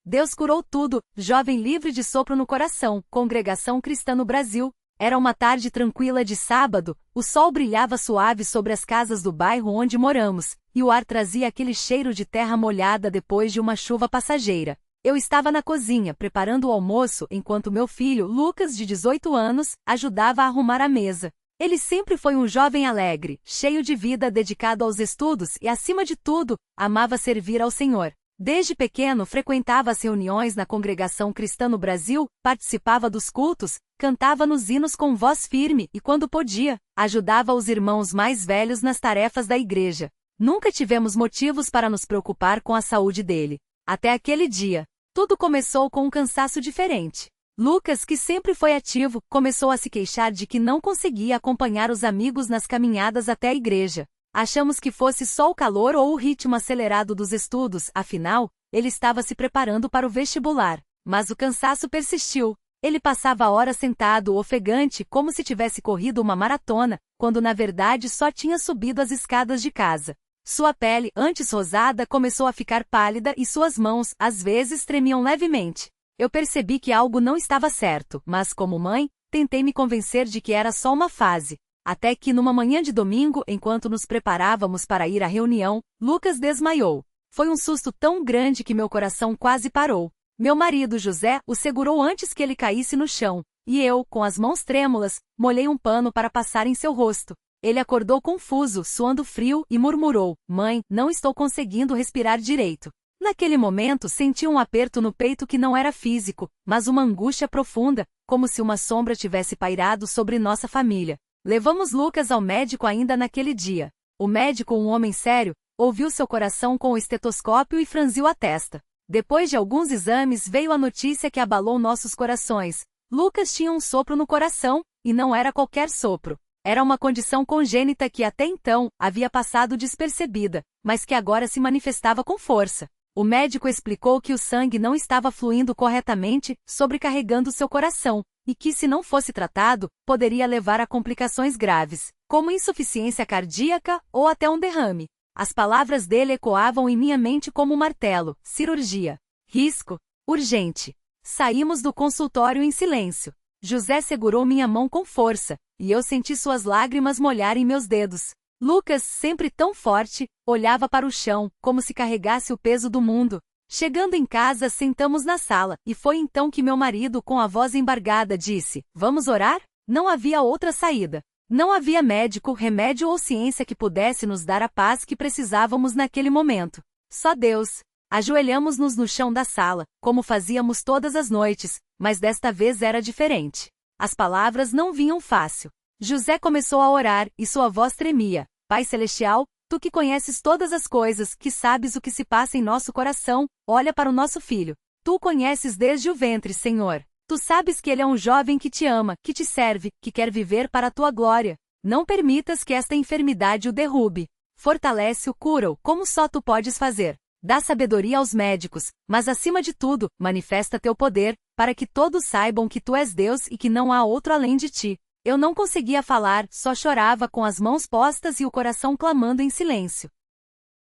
Deus curou tudo, jovem livre de sopro no coração, Congregação Cristã no Brasil. Era uma tarde tranquila de sábado, o sol brilhava suave sobre as casas do bairro onde moramos, e o ar trazia aquele cheiro de terra molhada depois de uma chuva passageira. Eu estava na cozinha preparando o almoço enquanto meu filho, Lucas, de 18 anos, ajudava a arrumar a mesa. Ele sempre foi um jovem alegre, cheio de vida, dedicado aos estudos e, acima de tudo, amava servir ao Senhor. Desde pequeno frequentava as reuniões na Congregação Cristã no Brasil, participava dos cultos, cantava nos hinos com voz firme e, quando podia, ajudava os irmãos mais velhos nas tarefas da igreja. Nunca tivemos motivos para nos preocupar com a saúde dele. Até aquele dia. Tudo começou com um cansaço diferente. Lucas, que sempre foi ativo, começou a se queixar de que não conseguia acompanhar os amigos nas caminhadas até a igreja. Achamos que fosse só o calor ou o ritmo acelerado dos estudos, afinal, ele estava se preparando para o vestibular. Mas o cansaço persistiu. Ele passava horas sentado, ofegante, como se tivesse corrido uma maratona, quando na verdade só tinha subido as escadas de casa. Sua pele, antes rosada, começou a ficar pálida e suas mãos, às vezes, tremiam levemente. Eu percebi que algo não estava certo, mas como mãe, tentei me convencer de que era só uma fase. Até que numa manhã de domingo, enquanto nos preparávamos para ir à reunião, Lucas desmaiou. Foi um susto tão grande que meu coração quase parou. Meu marido, José, o segurou antes que ele caísse no chão, e eu, com as mãos trêmulas, molhei um pano para passar em seu rosto. Ele acordou confuso, suando frio, e murmurou: "Mãe, não estou conseguindo respirar direito." Naquele momento senti um aperto no peito que não era físico, mas uma angústia profunda, como se uma sombra tivesse pairado sobre nossa família. Levamos Lucas ao médico ainda naquele dia. O médico, um homem sério, ouviu seu coração com o estetoscópio e franziu a testa. Depois de alguns exames veio a notícia que abalou nossos corações. Lucas tinha um sopro no coração, e não era qualquer sopro. Era uma condição congênita que até então havia passado despercebida, mas que agora se manifestava com força. O médico explicou que o sangue não estava fluindo corretamente, sobrecarregando seu coração, e que, se não fosse tratado, poderia levar a complicações graves, como insuficiência cardíaca ou até um derrame. As palavras dele ecoavam em minha mente como um martelo: cirurgia. Risco. Urgente. Saímos do consultório em silêncio. José segurou minha mão com força, e eu senti suas lágrimas molharem meus dedos. Lucas, sempre tão forte, olhava para o chão, como se carregasse o peso do mundo. Chegando em casa, sentamos na sala, e foi então que meu marido, com a voz embargada, disse: "Vamos orar?" Não havia outra saída. Não havia médico, remédio ou ciência que pudesse nos dar a paz que precisávamos naquele momento. Só Deus. Ajoelhamos-nos no chão da sala, como fazíamos todas as noites, mas desta vez era diferente. As palavras não vinham fácil. José começou a orar, e sua voz tremia: "Pai Celestial, Tu que conheces todas as coisas, que sabes o que se passa em nosso coração, olha para o nosso filho. Tu o conheces desde o ventre, Senhor. Tu sabes que ele é um jovem que te ama, que te serve, que quer viver para a Tua glória. Não permitas que esta enfermidade o derrube. Fortalece-o, cura-o, como só Tu podes fazer. Dá sabedoria aos médicos, mas acima de tudo, manifesta Teu poder, para que todos saibam que Tu és Deus e que não há outro além de Ti." Eu não conseguia falar, só chorava com as mãos postas e o coração clamando em silêncio.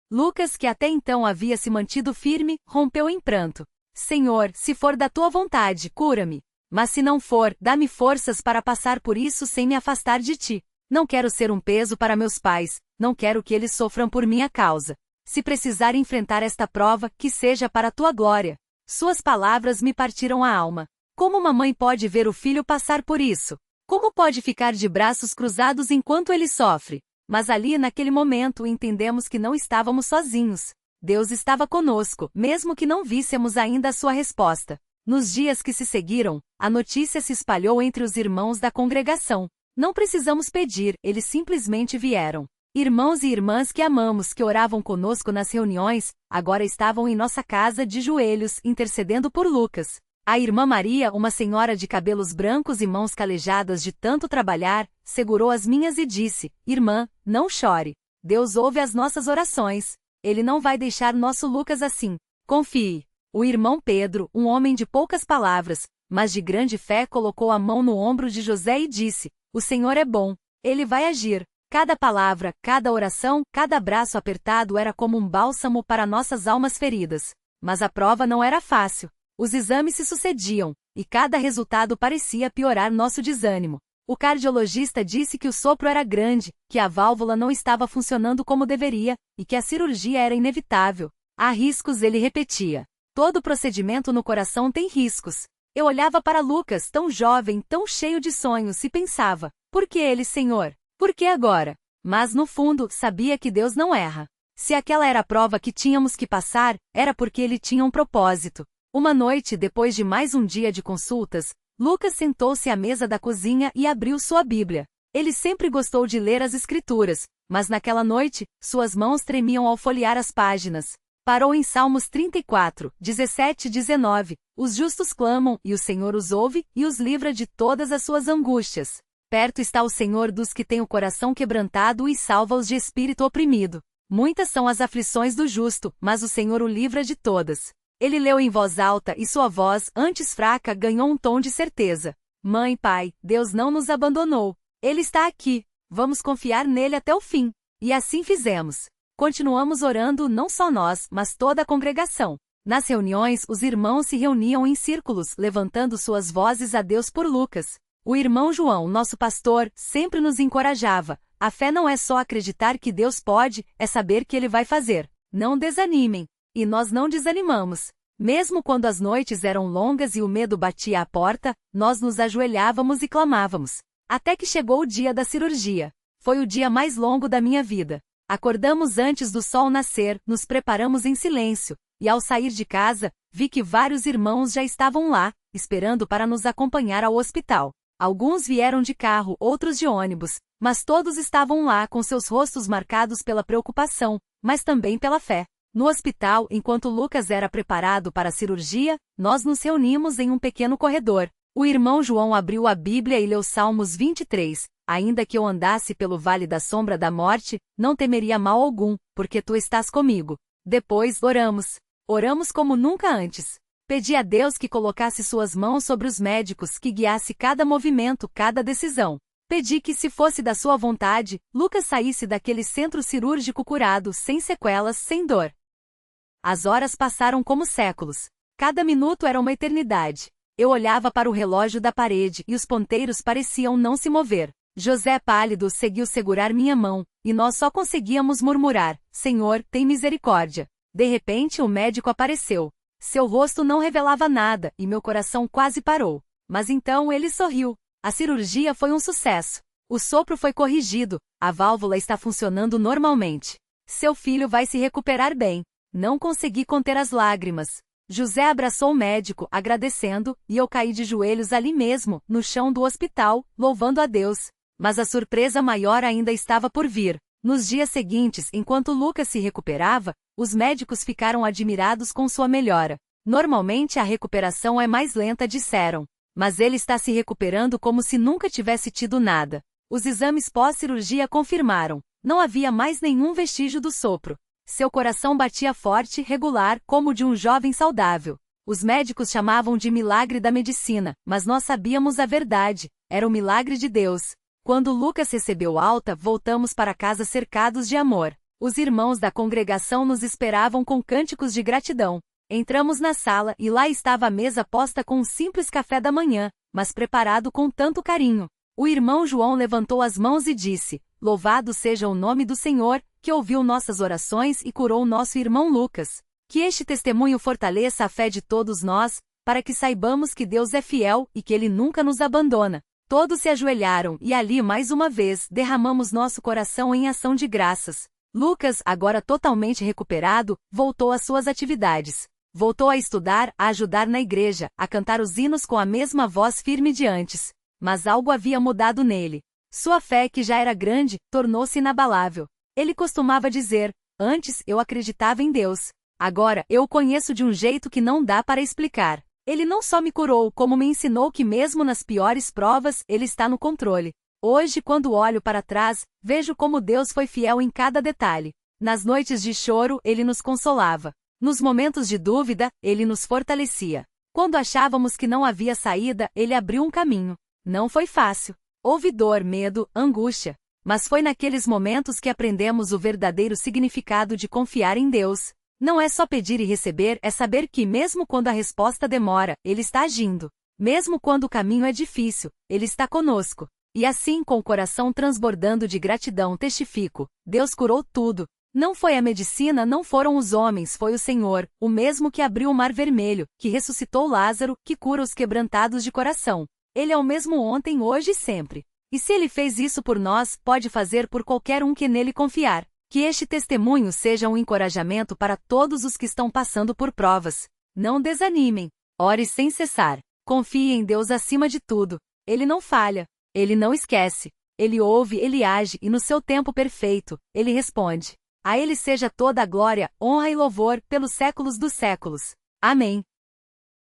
Lucas, que até então havia se mantido firme, rompeu em pranto. "Senhor, se for da Tua vontade, cura-me. Mas se não for, dá-me forças para passar por isso sem me afastar de Ti. Não quero ser um peso para meus pais, não quero que eles sofram por minha causa. Se precisar enfrentar esta prova, que seja para a Tua glória." Suas palavras me partiram a alma. Como uma mãe pode ver o filho passar por isso? Como pode ficar de braços cruzados enquanto ele sofre? Mas ali, naquele momento, entendemos que não estávamos sozinhos. Deus estava conosco, mesmo que não víssemos ainda a sua resposta. Nos dias que se seguiram, a notícia se espalhou entre os irmãos da congregação. Não precisamos pedir, eles simplesmente vieram. Irmãos e irmãs que amamos, que oravam conosco nas reuniões, agora estavam em nossa casa de joelhos, intercedendo por Lucas. A irmã Maria, uma senhora de cabelos brancos e mãos calejadas de tanto trabalhar, segurou as minhas e disse: "Irmã, não chore. Deus ouve as nossas orações. Ele não vai deixar nosso Lucas assim. Confie." O irmão Pedro, um homem de poucas palavras, mas de grande fé, colocou a mão no ombro de José e disse: "O Senhor é bom. Ele vai agir." Cada palavra, cada oração, cada abraço apertado era como um bálsamo para nossas almas feridas. Mas a prova não era fácil. Os exames se sucediam, e cada resultado parecia piorar nosso desânimo. O cardiologista disse que o sopro era grande, que a válvula não estava funcionando como deveria, e que a cirurgia era inevitável. Há riscos, ele repetia. Todo procedimento no coração tem riscos. Eu olhava para Lucas, tão jovem, tão cheio de sonhos, e pensava, por que ele, Senhor? Por que agora? Mas no fundo, sabia que Deus não erra. Se aquela era a prova que tínhamos que passar, era porque ele tinha um propósito. Uma noite, depois de mais um dia de consultas, Lucas sentou-se à mesa da cozinha e abriu sua Bíblia. Ele sempre gostou de ler as Escrituras, mas naquela noite, suas mãos tremiam ao folhear as páginas. Parou em Salmos 34, 17 e 19. Os justos clamam, e o Senhor os ouve, e os livra de todas as suas angústias. Perto está o Senhor dos que têm o coração quebrantado e salva-os de espírito oprimido. Muitas são as aflições do justo, mas o Senhor o livra de todas. Ele leu em voz alta e sua voz, antes fraca, ganhou um tom de certeza. Mãe, pai, Deus não nos abandonou. Ele está aqui. Vamos confiar nele até o fim. E assim fizemos. Continuamos orando não só nós, mas toda a congregação. Nas reuniões, os irmãos se reuniam em círculos, levantando suas vozes a Deus por Lucas. O irmão João, nosso pastor, sempre nos encorajava. A fé não é só acreditar que Deus pode, é saber que Ele vai fazer. Não desanimem. E nós não desanimamos. Mesmo quando as noites eram longas e o medo batia à porta, nós nos ajoelhávamos e clamávamos. Até que chegou o dia da cirurgia. Foi o dia mais longo da minha vida. Acordamos antes do sol nascer, nos preparamos em silêncio, e ao sair de casa, vi que vários irmãos já estavam lá, esperando para nos acompanhar ao hospital. Alguns vieram de carro, outros de ônibus, mas todos estavam lá com seus rostos marcados pela preocupação, mas também pela fé. No hospital, enquanto Lucas era preparado para a cirurgia, nós nos reunimos em um pequeno corredor. O irmão João abriu a Bíblia e leu Salmos 23. Ainda que eu andasse pelo vale da sombra da morte, não temeria mal algum, porque tu estás comigo. Depois, oramos. Oramos como nunca antes. Pedi a Deus que colocasse suas mãos sobre os médicos, que guiasse cada movimento, cada decisão. Pedi que, se fosse da sua vontade, Lucas saísse daquele centro cirúrgico curado, sem sequelas, sem dor. As horas passaram como séculos. Cada minuto era uma eternidade. Eu olhava para o relógio da parede e os ponteiros pareciam não se mover. José pálido seguiu segurar minha mão, e nós só conseguíamos murmurar, Senhor, tem misericórdia. De repente o médico apareceu. Seu rosto não revelava nada, e meu coração quase parou. Mas então ele sorriu. A cirurgia foi um sucesso. O sopro foi corrigido, a válvula está funcionando normalmente. Seu filho vai se recuperar bem. Não consegui conter as lágrimas. José abraçou o médico, agradecendo, e eu caí de joelhos ali mesmo, no chão do hospital, louvando a Deus. Mas a surpresa maior ainda estava por vir. Nos dias seguintes, enquanto Lucas se recuperava, os médicos ficaram admirados com sua melhora. Normalmente a recuperação é mais lenta, disseram. Mas ele está se recuperando como se nunca tivesse tido nada. Os exames pós-cirurgia confirmaram. Não havia mais nenhum vestígio do sopro. Seu coração batia forte, regular, como o de um jovem saudável. Os médicos chamavam de milagre da medicina, mas nós sabíamos a verdade. Era o milagre de Deus. Quando Lucas recebeu alta, voltamos para casa cercados de amor. Os irmãos da congregação nos esperavam com cânticos de gratidão. Entramos na sala e lá estava a mesa posta com um simples café da manhã, mas preparado com tanto carinho. O irmão João levantou as mãos e disse, Louvado seja o nome do Senhor, que ouviu nossas orações e curou nosso irmão Lucas. Que este testemunho fortaleça a fé de todos nós, para que saibamos que Deus é fiel e que Ele nunca nos abandona. Todos se ajoelharam e ali mais uma vez derramamos nosso coração em ação de graças. Lucas, agora totalmente recuperado, voltou às suas atividades. Voltou a estudar, a ajudar na igreja, a cantar os hinos com a mesma voz firme de antes. Mas algo havia mudado nele. Sua fé, que já era grande, tornou-se inabalável. Ele costumava dizer, antes eu acreditava em Deus. Agora eu o conheço de um jeito que não dá para explicar. Ele não só me curou, como me ensinou que mesmo nas piores provas, Ele está no controle. Hoje, quando olho para trás, vejo como Deus foi fiel em cada detalhe. Nas noites de choro, Ele nos consolava. Nos momentos de dúvida, Ele nos fortalecia. Quando achávamos que não havia saída, Ele abriu um caminho. Não foi fácil. Houve dor, medo, angústia. Mas foi naqueles momentos que aprendemos o verdadeiro significado de confiar em Deus. Não é só pedir e receber, é saber que, mesmo quando a resposta demora, Ele está agindo. Mesmo quando o caminho é difícil, Ele está conosco. E assim, com o coração transbordando de gratidão, testifico: Deus curou tudo. Não foi a medicina, não foram os homens, foi o Senhor, o mesmo que abriu o mar vermelho, que ressuscitou Lázaro, que cura os quebrantados de coração. Ele é o mesmo ontem, hoje e sempre. E se Ele fez isso por nós, pode fazer por qualquer um que nele confiar. Que este testemunho seja um encorajamento para todos os que estão passando por provas. Não desanimem. Ore sem cessar. Confie em Deus acima de tudo. Ele não falha. Ele não esquece. Ele ouve, Ele age e no seu tempo perfeito, Ele responde. A Ele seja toda a glória, honra e louvor pelos séculos dos séculos. Amém.